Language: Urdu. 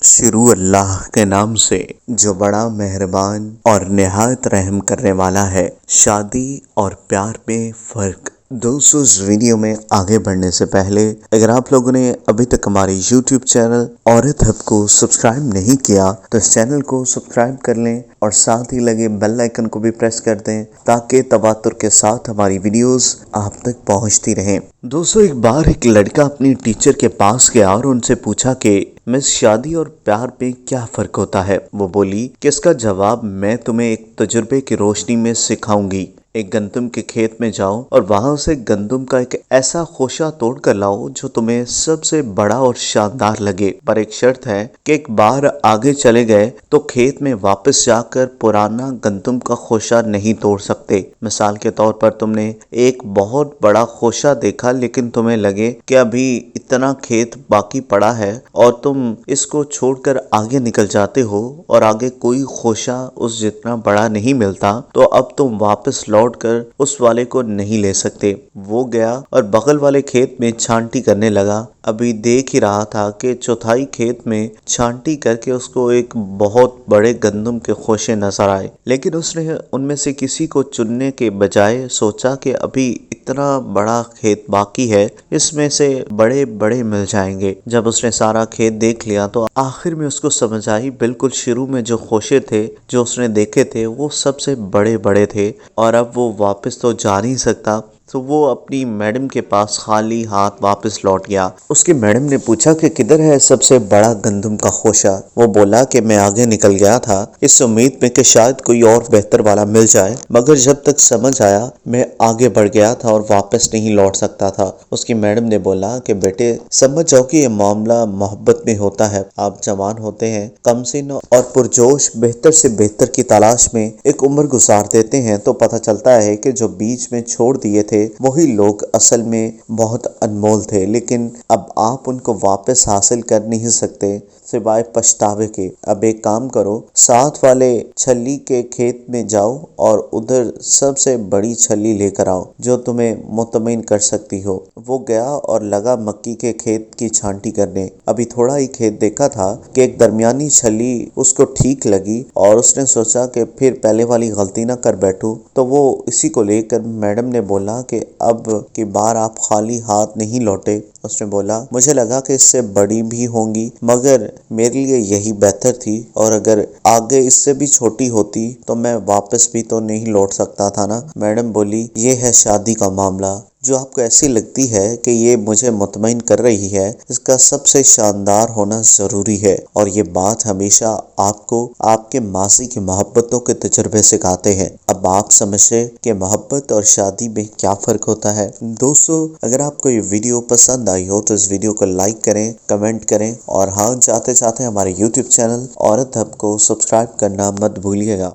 شروع اللہ کے نام سے جو بڑا مہربان اور نہایت رحم کرنے والا ہے۔ شادی اور پیار میں فرق۔ دوستو، اس ویڈیو میں آگے بڑھنے سے پہلے اگر آپ لوگوں نے ابھی تک ہمارے یوٹیوب چینل عورت ہب کو سبسکرائب نہیں کیا تو اس چینل کو سبسکرائب کر لیں اور ساتھ ہی لگے بیل آئیکن کو بھی پریس کر دیں تاکہ تواتر کے ساتھ ہماری ویڈیوز آپ تک پہنچتی رہیں۔ دوستو، ایک بار ایک لڑکا اپنی ٹیچر کے پاس گیا اور ان سے پوچھا کہ مس، شادی اور پیار میں کیا فرق ہوتا ہے؟ وہ بولی کہ اس کا جواب میں تمہیں ایک تجربے کی روشنی میں سکھاؤں گی۔ ایک گندم کے کھیت میں جاؤ اور وہاں سے گندم کا ایک ایسا خوشہ توڑ کر لاؤ جو تمہیں سب سے بڑا اور شاندار لگے، پر ایک شرط ہے کہ ایک بار آگے چلے گئے تو کھیت میں واپس جا کر پرانا گندم کا خوشہ نہیں توڑ سکتے۔ مثال کے طور پر تم نے ایک بہت بڑا خوشہ دیکھا لیکن تمہیں لگے کہ ابھی اتنا کھیت باقی پڑا ہے اور تم اس کو چھوڑ کر آگے نکل جاتے ہو اور آگے کوئی خوشہ اس جتنا بڑا نہیں ملتا، تو اب تم واپس لوٹ کر اس والے کو نہیں لے سکتے۔ وہ گیا اور بغل والے کھیت میں چھانٹی کرنے لگا۔ ابھی دیکھ ہی رہا تھا کہ چوتھائی کھیت میں چھانٹی کر کے اس کو ایک بہت بڑے گندم کے خوشے نظر آئے، لیکن اس نے ان میں سے کسی کو چننے کے بجائے سوچا کہ ابھی اتنا بڑا کھیت باقی ہے، اس میں سے بڑے بڑے مل جائیں گے۔ جب اس نے سارا کھیت دیکھ لیا تو آخر میں اس کو سمجھ آئی بالکل شروع میں جو خوشے تھے جو اس نے دیکھے تھے وہ سب سے بڑے بڑے تھے، اور اب وہ واپس تو جا نہیں سکتا، تو وہ اپنی میڈم کے پاس خالی ہاتھ واپس لوٹ گیا۔ اس کی میڈم نے پوچھا کہ کدھر ہے سب سے بڑا گندم کا خوشہ؟ وہ بولا کہ میں آگے نکل گیا تھا اس امید میں کہ شاید کوئی اور بہتر والا مل جائے، مگر جب تک سمجھ آیا میں آگے بڑھ گیا تھا اور واپس نہیں لوٹ سکتا تھا۔ اس کی میڈم نے بولا کہ بیٹے، سمجھ جاؤ کہ یہ معاملہ محبت میں ہوتا ہے۔ آپ جوان ہوتے ہیں، کم سن اور پرجوش بہتر سے بہتر کی تلاش میں ایک عمر گزار دیتے ہیں تو پتہ چلتا ہے کہ جو بیچ میں چھوڑ دیے تھے وہی لوگ اصل میں بہت انمول تھے، لیکن اب آپ ان کو واپس حاصل کر نہیں سکتے سوائے پچھتاوے کے۔ اب ایک کام کرو، ساتھ والے چھلی کے کھیت میں جاؤ اور ادھر سب سے بڑی چھلی لے کر آؤ جو تمہیں مطمئن کر سکتی ہو۔ وہ گیا اور لگا مکی کے کھیت کی چھانٹی کرنے۔ ابھی تھوڑا ہی کھیت دیکھا تھا کہ ایک درمیانی چھلی اس کو ٹھیک لگی اور اس نے سوچا کہ پھر پہلے والی غلطی نہ کر بیٹھوں، تو وہ اسی کو لے کر میڈم نے بولا کہ اب کی بار آپ خالی ہاتھ نہیں لوٹے۔ اس نے بولا مجھے لگا کہ اس سے بڑی بھی ہوں گی، مگر میرے لیے یہی بہتر تھی، اور اگر آگے اس سے بھی چھوٹی ہوتی تو میں واپس بھی تو نہیں لوٹ سکتا تھا نا۔ میڈم بولی یہ ہے شادی کا معاملہ، جو آپ کو ایسی لگتی ہے کہ یہ مجھے مطمئن کر رہی ہے، اس کا سب سے شاندار ہونا ضروری ہے، اور یہ بات ہمیشہ آپ کو آپ کے ماضی کی محبتوں کے تجربے سکھاتے ہیں۔ اب آپ سمجھے کہ محبت اور شادی میں کیا فرق ہوتا ہے۔ دوستو، اگر آپ کو یہ ویڈیو پسند آئی ہو تو اس ویڈیو کو لائک کریں، کمنٹ کریں، اور ہاں جاتے جاتے ہمارے یوٹیوب چینل عورت ہب کو سبسکرائب کرنا مت بھولیے گا۔